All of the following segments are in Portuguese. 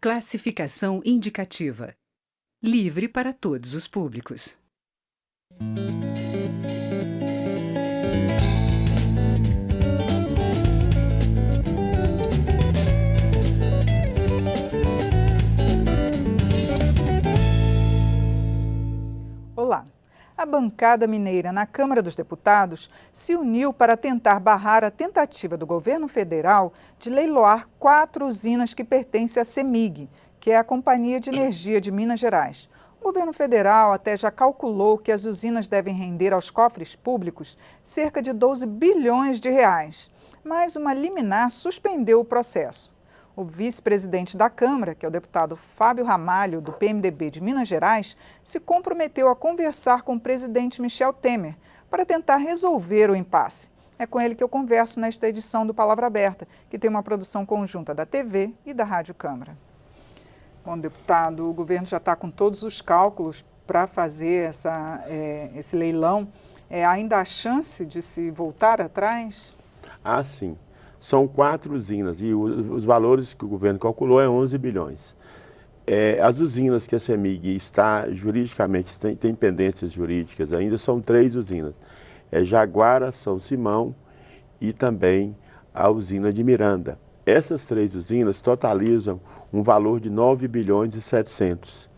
Classificação indicativa. Livre para todos os públicos. Olá! A bancada mineira na Câmara dos Deputados se uniu para tentar barrar a tentativa do governo federal de leiloar 4 usinas que pertencem à CEMIG, que é a Companhia de Energia de Minas Gerais. O governo federal até já calculou que as usinas devem render aos cofres públicos cerca de 12 bilhões de reais, mas uma liminar suspendeu o processo. O vice-presidente da Câmara, que é o deputado Fábio Ramalho, do PMDB de Minas Gerais, se comprometeu a conversar com o presidente Michel Temer para tentar resolver o impasse. É com ele que eu converso nesta edição do Palavra Aberta, que tem uma produção conjunta da TV e da Rádio Câmara. Bom, deputado, o governo já está com todos os cálculos para fazer esse leilão. Ainda há chance de se voltar atrás? Ah, sim. São 4 usinas e os valores que o governo calculou é 11 bilhões. As usinas que a CEMIG está juridicamente, tem pendências jurídicas ainda, são 3 usinas. Jaguara, São Simão e também a usina de Miranda. Essas 3 usinas totalizam um valor de 9 bilhões e 700.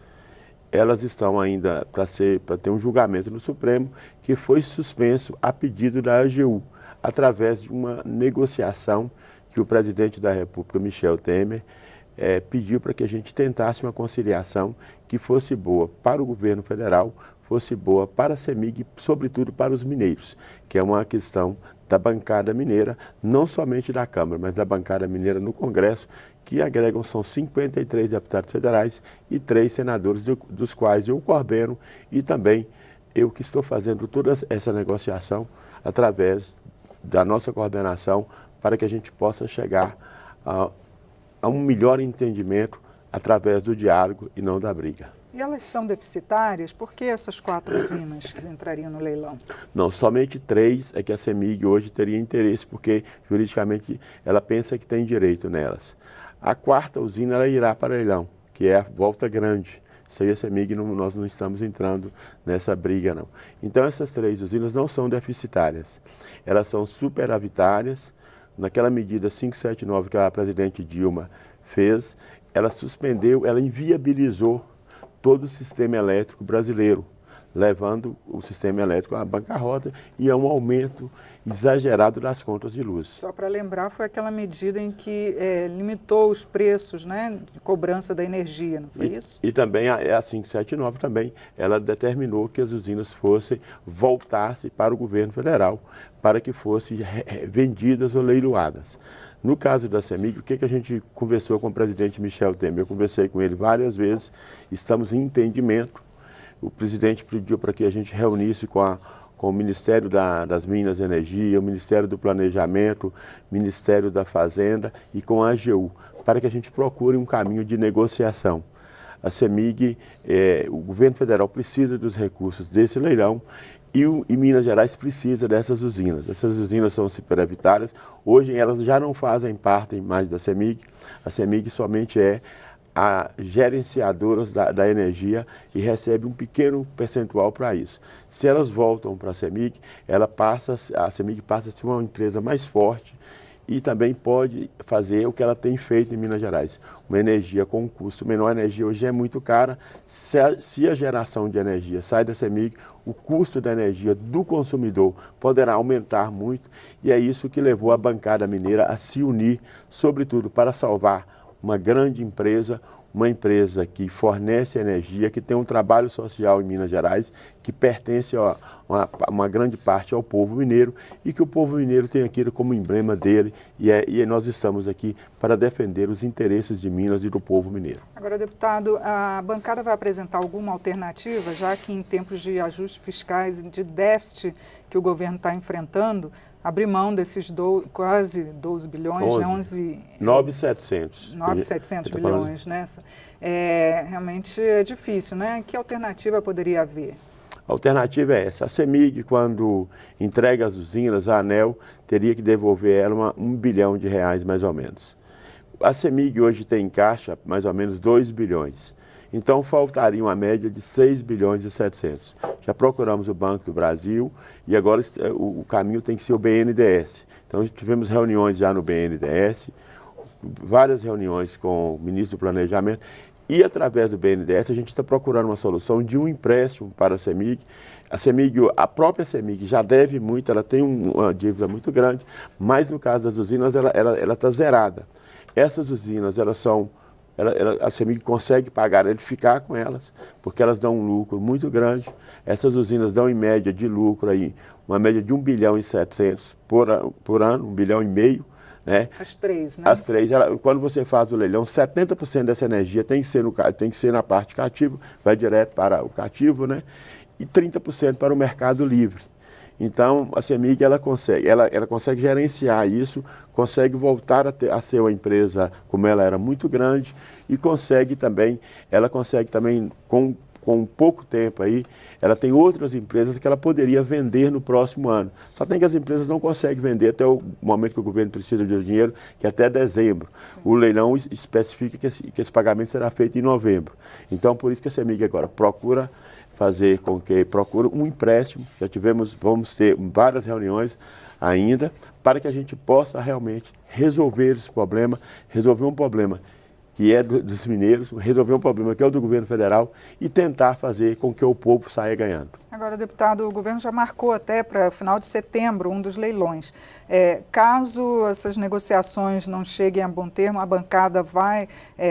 Elas estão ainda para ter um julgamento no Supremo, que foi suspenso a pedido da AGU, através de uma negociação que o presidente da República, Michel Temer, pediu para que a gente tentasse uma conciliação que fosse boa para o governo federal, fosse boa para a CEMIG, sobretudo para os mineiros, que é uma questão da bancada mineira, não somente da Câmara, mas da bancada mineira no Congresso, que agregam, são 53 deputados federais e 3 senadores, dos quais eu coordeno, e também eu que estou fazendo toda essa negociação através da nossa coordenação, para que a gente possa chegar a um melhor entendimento através do diálogo e não da briga. E elas são deficitárias? Por que essas 4 usinas que entrariam no leilão? Não, somente 3 é que a CEMIG hoje teria interesse, porque juridicamente ela pensa que tem direito nelas. A 4ª usina ela irá para leilão, que é a Volta Grande. Isso aí a CEMIG, nós não estamos entrando nessa briga, não. Então, essas 3 usinas não são deficitárias. Elas são superavitárias. Naquela medida 579 que a presidente Dilma fez, ela suspendeu, ela inviabilizou todo o sistema elétrico brasileiro, levando o sistema elétrico à bancarrota e a um aumento exagerado das contas de luz. Só para lembrar, foi aquela medida em que limitou os preços, né, de cobrança da energia, não foi isso? E também a 579 também, ela determinou que as usinas voltassem para o governo federal, para que fossem vendidas ou leiloadas. No caso da CEMIG, o que a gente conversou com o presidente Michel Temer? Eu conversei com ele várias vezes, estamos em entendimento. O presidente pediu para que a gente reunisse com o Ministério das Minas e Energia, o Ministério do Planejamento, o Ministério da Fazenda e com a AGU, para que a gente procure um caminho de negociação. A CEMIG, o governo federal precisa dos recursos desse leilão e Minas Gerais precisa dessas usinas. Essas usinas são superavitárias. Hoje elas já não fazem parte mais da CEMIG. A CEMIG somente é a gerenciadoras da energia e recebe um pequeno percentual para isso. Se elas voltam para a CEMIG, a CEMIG passa a ser uma empresa mais forte e também pode fazer o que ela tem feito em Minas Gerais. Uma energia com um custo menor, a energia hoje é muito cara. Se a geração de energia sai da CEMIG, o custo da energia do consumidor poderá aumentar muito e é isso que levou a bancada mineira a se unir, sobretudo para salvar uma grande empresa, uma empresa que fornece energia, que tem um trabalho social em Minas Gerais, que pertence a uma grande parte ao povo mineiro e que o povo mineiro tem aquilo como emblema dele e nós estamos aqui para defender os interesses de Minas e do povo mineiro. Agora, deputado, a bancada vai apresentar alguma alternativa, já que em tempos de ajustes fiscais e de déficit que o governo está enfrentando, abrir mão desses quase 12 bilhões, 9.700. 9.700 bilhões, né? Realmente é difícil, né? Que alternativa poderia haver? A alternativa é essa. A CEMIG, quando entrega as usinas, a ANEEL teria que devolver ela R$1 bilhão mais ou menos. A CEMIG hoje tem em caixa mais ou menos 2 bilhões. Então, faltaria uma média de 6 bilhões e 700. Já procuramos o Banco do Brasil e agora o caminho tem que ser o BNDES. Então, tivemos reuniões já no BNDES, várias reuniões com o ministro do Planejamento e, através do BNDES, a gente está procurando uma solução de um empréstimo para a CEMIG. A própria CEMIG já deve muito, ela tem uma dívida muito grande, mas no caso das usinas, ela está zerada. Essas usinas, a CEMIG consegue pagar, ele ficar com elas, porque elas dão um lucro muito grande. Essas usinas dão em média de lucro aí, uma média de 1 bilhão e 700 por ano, 1 bilhão e meio. Né? As três, né? As três, quando você faz o leilão, 70% dessa energia tem que ser na parte cativa, vai direto para o cativo, né? E 30% para o mercado livre. Então, a CEMIG ela consegue gerenciar isso, consegue voltar a ser uma empresa como ela era muito grande e ela consegue também, com pouco tempo aí, ela tem outras empresas que ela poderia vender no próximo ano. Só tem que as empresas não conseguem vender até o momento que o governo precisa de dinheiro, que é até dezembro. O leilão especifica que esse pagamento será feito em novembro. Então, por isso que a CEMIG agora procura um empréstimo. Vamos ter várias reuniões ainda, para que a gente possa realmente resolver esse problema, resolver um problema que é dos mineiros, resolver um problema que é o do governo federal e tentar fazer com que o povo saia ganhando. Agora, deputado, o governo já marcou até para o final de setembro um dos leilões. Caso essas negociações não cheguem a bom termo, a bancada vai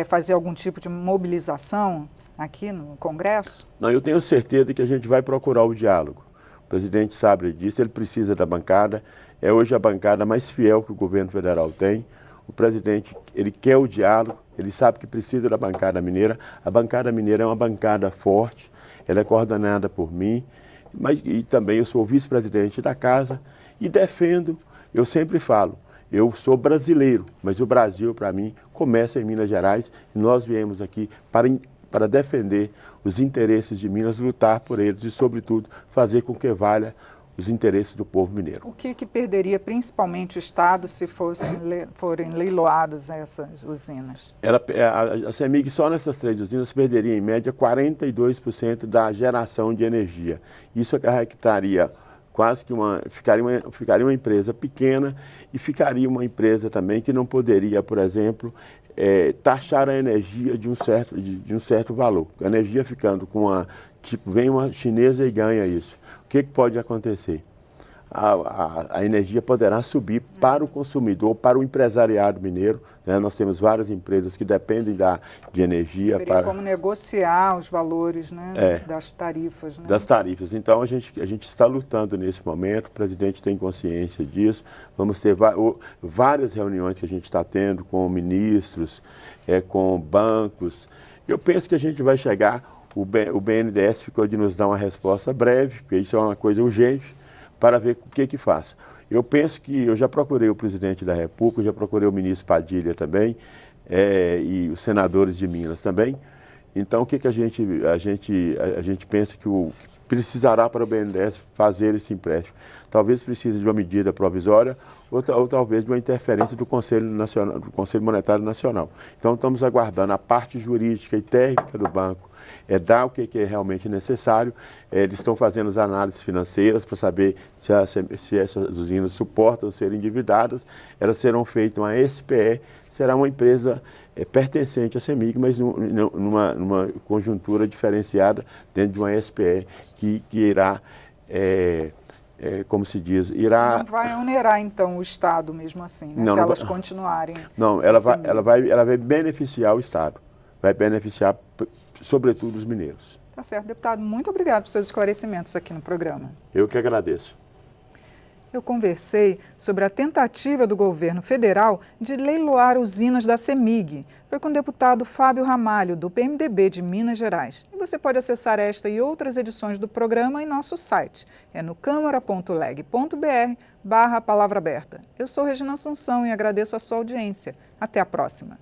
fazer algum tipo de mobilização aqui no Congresso? Não, eu tenho certeza de que a gente vai procurar o diálogo. O presidente sabe disso, ele precisa da bancada, é hoje a bancada mais fiel que o governo federal tem. O presidente, ele quer o diálogo, ele sabe que precisa da bancada mineira. A bancada mineira é uma bancada forte, ela é coordenada por mim, e também eu sou vice-presidente da casa e defendo, eu sempre falo, eu sou brasileiro, mas o Brasil, para mim, começa em Minas Gerais e nós viemos aqui para defender os interesses de Minas, lutar por eles e, sobretudo, fazer com que valha os interesses do povo mineiro. O que perderia principalmente o Estado se forem leiloadas essas usinas? A CEMIG só nessas 3 usinas perderia em média 42% da geração de energia. Isso acarretaria quase que ficaria uma empresa pequena e ficaria uma empresa também que não poderia, por exemplo, taxar a energia de um certo valor. A energia ficando vem uma chinesa e ganha isso. O que pode acontecer? A energia poderá subir para o consumidor, para o empresariado mineiro, né? Nós temos várias empresas que dependem de energia. Teria como negociar os valores, né? Das tarifas. Né? Das tarifas. Então, a gente está lutando nesse momento, o presidente tem consciência disso. Vamos ter várias reuniões que a gente está tendo com ministros, com bancos. Eu penso que a gente vai chegar, o BNDES ficou de nos dar uma resposta breve, porque isso é uma coisa urgente, para ver o que faz. Eu penso que eu já procurei o presidente da República, já procurei o ministro Padilha também, e os senadores de Minas também. Então, o que a gente pensa que precisará para o BNDES fazer esse empréstimo? Talvez precise de uma medida provisória ou talvez de uma interferência do Conselho Monetário Nacional. Então, estamos aguardando a parte jurídica e técnica do banco, dar o que é realmente necessário. Eles estão fazendo as análises financeiras para saber se essas usinas suportam ser endividadas. Elas serão feitas uma SPE, será uma empresa pertencente à CEMIG, mas numa conjuntura diferenciada dentro de uma SPE que irá, como se diz, irá... Não vai onerar, então, o Estado mesmo assim, né? Não, se elas continuarem... Não, ela vai beneficiar o Estado, vai beneficiar, sobretudo, os mineiros. Tá certo, deputado. Muito obrigado por seus esclarecimentos aqui no programa. Eu que agradeço. Eu conversei sobre a tentativa do governo federal de leiloar usinas da CEMIG. Foi com o deputado Fábio Ramalho, do PMDB de Minas Gerais. E você pode acessar esta e outras edições do programa em nosso site. É no câmara.leg.br/palavra aberta. Eu sou Regina Assunção e agradeço a sua audiência. Até a próxima.